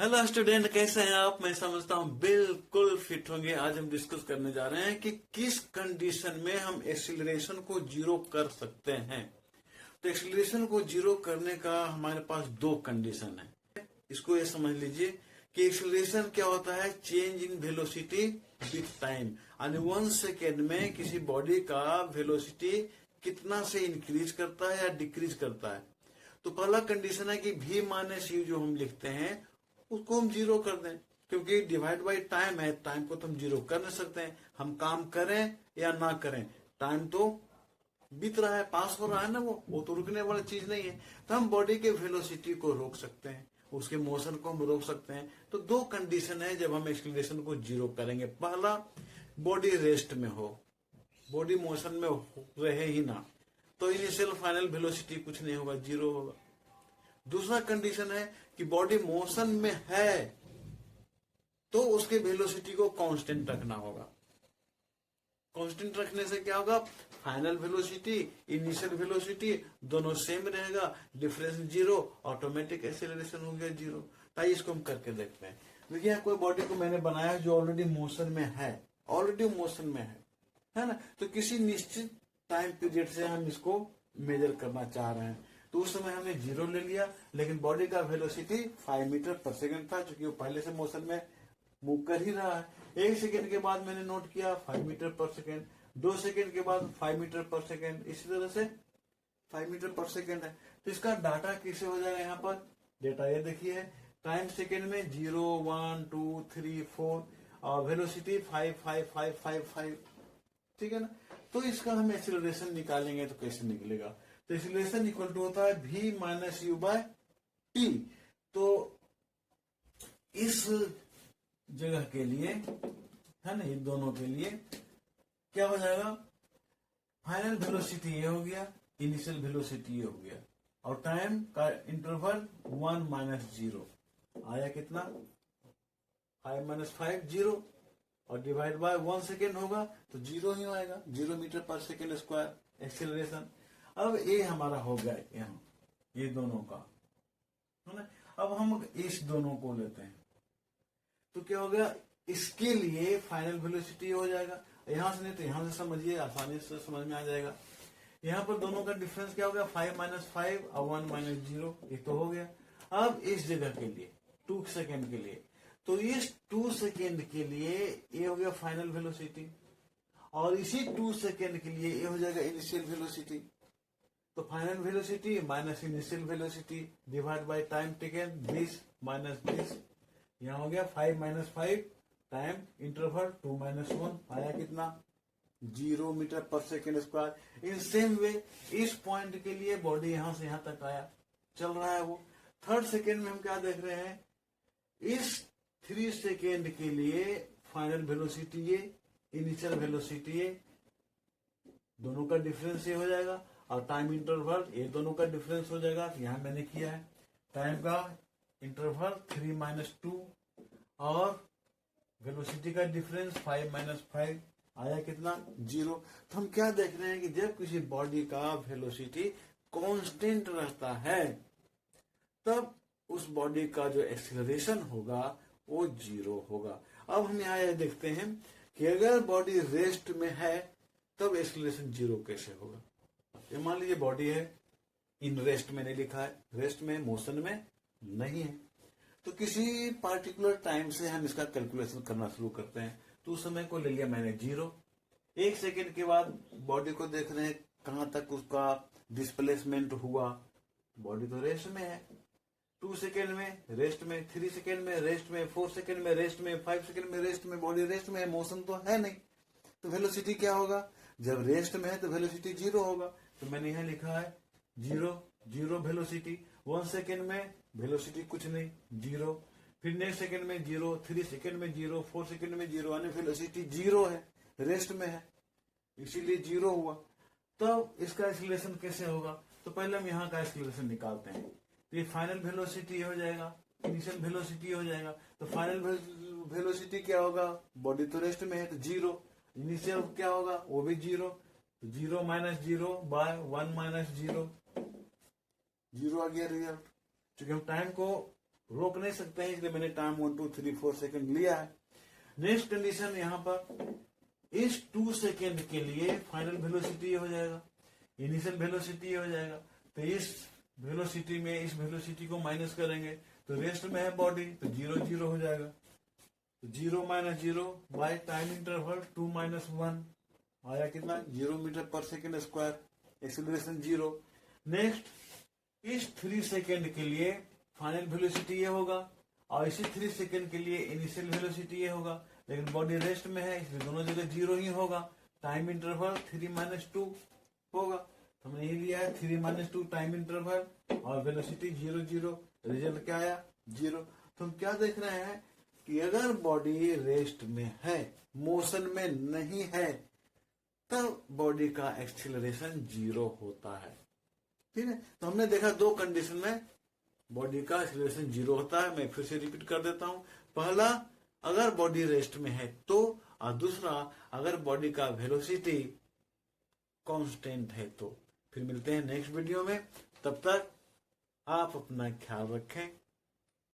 Hello student, कैसे हैं आप? मैं समझता हूं बिल्कुल फिट होंगे। आज हम डिस्कस करने जा रहे हैं कि किस कंडीशन में हम एक्सीलरेशन को जीरो कर सकते हैं। तो एक्सीलरेशन को जीरो करने का हमारे पास दो कंडीशन है। इसको ये समझ लीजिए कि एक्सीलरेशन क्या होता है? Change in velocity with time. यानी 1 सेकेंड में किसी बॉडी का वेलोसिटी कितना से इंक्रीज करता है या डिक्रीज करता है। तो पहला कंडीशन है कि v माइनस यू जो हम लिखते हैं उसको हम जीरो कर दें, क्योंकि डिवाइड बाय टाइम है। टाइम को तो हम जीरो कर नहीं सकते हैं, हम काम करें या ना करें, टाइम तो बीत रहा है, पास हो रहा है ना, वो तो रुकने वाली चीज नहीं है। तो हम बॉडी के वेलोसिटी को रोक सकते हैं, उसके मोशन को हम रोक सकते हैं। तो दो कंडीशन है जब हम एक्सीलरेशन को जीरो करेंगे। पहला, बॉडी रेस्ट में हो, बॉडी मोशन में रहे ही ना, तो इनिशियल फाइनल वेलोसिटी कुछ नहीं होगा, जीरो होगा। दूसरा कंडीशन है कि बॉडी मोशन में है तो उसके वेलोसिटी को कांस्टेंट रखना होगा। कांस्टेंट रखने से क्या होगा? फाइनल वेलोसिटी, इनिशियल वेलोसिटी दोनों सेम रहेगा, डिफरेंस जीरो, ऑटोमेटिक एक्सेलरेशन हो गया जीरो। ताकि इसको हम करके देखते हैं। देखिए, कोई बॉडी को मैंने बनाया जो ऑलरेडी मोशन में है, ऑलरेडी मोशन में है ना। तो किसी निश्चित टाइम पीरियड से हम इसको मेजर करना चाह रहे हैं, तो उस समय हमने जीरो ले लिया, लेकिन बॉडी का वेलोसिटी 5 मीटर पर सेकंड था, क्योंकि वो पहले से मोशन में मूव कर ही रहा है। 1 सेकंड के बाद मैंने नोट किया 5 मीटर पर सेकंड, 2 सेकंड के बाद 5 मीटर पर सेकंड, इसी तरह से 5 मीटर पर सेकंड है। तो इसका डाटा कैसे हो जाएगा? यहाँ पर डेटा ये देखिए, टाइम सेकंड में 0, 1, 2, 3, 4 और वेलोसिटी 5, 5, 5, 5, 5। ठीक है ना। तो इसका हम एक्सीलरेशन निकालेंगे तो कैसे निकलेगा? तो एक्सीलरेशन इक्वल टू होता है v minus u by t. तो इस जगह के लिए है ना, इन दोनों के लिए क्या हो जाएगा? फाइनल वेलोसिटी ये हो गया, इनिशियल वेलोसिटी ये हो गया, और टाइम का इंटरवल 1 माइनस 0 आया कितना? 5 माइनस 5 0, और डिवाइड बाय 1 सेकेंड होगा तो जीरो ही आएगा, 0 मीटर पर सेकेंड स्क्वायर एक्सेलरेशन। अब ये हमारा हो गया यहाँ, ये दोनों का है ना। अब हम इस दोनों को लेते हैं तो क्या हो गया? इसके लिए फाइनल वेलोसिटी हो जाएगा। यहां से नहीं तो यहां से समझिए, आसानी से समझ में आ जाएगा। यहाँ पर दोनों का डिफरेंस क्या हो गया? 5 माइनस 5 और 1 माइनस 0, ये तो हो गया। अब इस जगह के लिए 2 सेकेंड के लिए, तो इस 2 सेकेंड के लिए ये हो गया फाइनल वेलोसिटी, और इसी 2 सेकेंड के लिए ये हो जाएगा इनिशियल वेलोसिटी। तो final velocity minus initial velocity divide by time taken, 20 minus 20, यहाँ हो गया 5 माइनस 5, टाइम इंटरवल 2 माइनस 1, आया कितना? 0 मीटर पर second square. In same way इस पॉइंट के लिए बॉडी यहां से यहां तक आया, चल रहा है वो। थर्ड सेकेंड में हम क्या देख रहे हैं? इस 3 सेकेंड के लिए फाइनल वेलोसिटी ये, इनिशियल वेलोसिटी ये, दोनों का डिफरेंस ये हो जाएगा, और टाइम इंटरवल ये दोनों का डिफरेंस हो जाएगा। यहां मैंने किया है टाइम का इंटरवल 3 माइनस 2, और वेलोसिटी का डिफरेंस 5 माइनस 5, आया कितना? 0। तो हम क्या देख रहे हैं कि जब किसी बॉडी का वेलोसिटी कांस्टेंट रहता है तब उस बॉडी का जो एक्सीलरेशन होगा वो 0 होगा। अब हम यहाँ यह देखते हैं कि अगर बॉडी रेस्ट में है तब एक्सीलरेशन 0 कैसे होगा। ये मान लीजिए बॉडी है, इन रेस्ट में नहीं लिखा है, रेस्ट में, मोशन में नहीं है, तो किसी पार्टिकुलर टाइम से हम इसका कैलकुलेशन करना शुरू करते हैं। तो उस समय को ले लिया मैंने 0। 1 सेकेंड के बाद बॉडी को देख रहे हैं कहां तक उसका डिस्प्लेसमेंट हुआ, बॉडी तो रेस्ट में है। 2 सेकेंड में रेस्ट में, 3 सेकेंड में रेस्ट में, 4 सेकेंड में रेस्ट में, 5 सेकेंड में रेस्ट में, बॉडी रेस्ट में है, मोशन तो है नहीं। तो वेलोसिटी क्या होगा? जब रेस्ट में है तो वेलोसिटी 0 होगा। तो मैंने यहां लिखा है 0 वेलोसिटी। 1 सेकेंड में वेलोसिटी कुछ नहीं, 0, फिर नेक्स्ट सेकेंड में 0, 3 सेकेंड में 0, 4 सेकेंड में 0, यानी वेलोसिटी 0 है, रेस्ट में है, इसीलिए 0 हुआ। तो इसका एक्सीलरेशन कैसे होगा? तो पहले हम यहाँ का एक्सीलरेशन निकालते हैं। तो ये फाइनल वेलोसिटी हो जाएगा, इनिशियल वेलोसिटी हो जाएगा। तो फाइनल वेलोसिटी क्या होगा? बॉडी तो रेस्ट में है तो 0, इनिशियल क्या होगा? वो भी 0, तो 0 माइनस 0 बाय 1 माइनस 0, 0 आ गया रिजल्ट। क्योंकि हम टाइम को रोक नहीं सकते हैं, इसलिए मैंने टाइम 1 2 3 4 सेकंड लिया है। नेक्स्ट कंडीशन यहाँ पर इस 2 सेकेंड के लिए फाइनल वेलोसिटी हो जाएगा, इनिशियल वेलोसिटी हो जाएगा। तो इस वेलोसिटी में इस वेलोसिटी को माइनस करेंगे तो रेस्ट में है बॉडी, तो 0 0 हो जाएगा। तो 0 - 0 बाय टाइम इंटरवल 2 - 1 आया कितना 0 मीटर पर सेकेंड स्क्वायर, एक्सीलरेशन 0। नेक्स्ट इस 3 सेकेंड के लिए फाइनल वेलोसिटी ये होगा और इसी 3 सेकेंड के लिए इनिशियल वेलोसिटी ये होगा, लेकिन बॉडी रेस्ट में है इसलिए दोनों जगह 0 ही होगा। टाइम इंटरवल 3 - 2 होगा, तो हमने ये लिया है 3 - 2 टाइम इंटरवल और वेलोसिटी 0 0। रिजल्ट क्या आया 0। तो हम क्या देख रहे हैं कि अगर बॉडी रेस्ट में है, मोशन में नहीं है, तब बॉडी का एक्सीलरेशन 0 होता है। ठीक है, तो हमने देखा 2 कंडीशन में बॉडी का एक्सीलरेशन 0 होता है। मैं फिर से रिपीट कर देता हूं। पहला, अगर बॉडी रेस्ट में है तो, और दूसरा, अगर बॉडी का वेलोसिटी कांस्टेंट है तो। फिर मिलते हैं नेक्स्ट वीडियो में, तब तक आप अपना ख्याल रखें।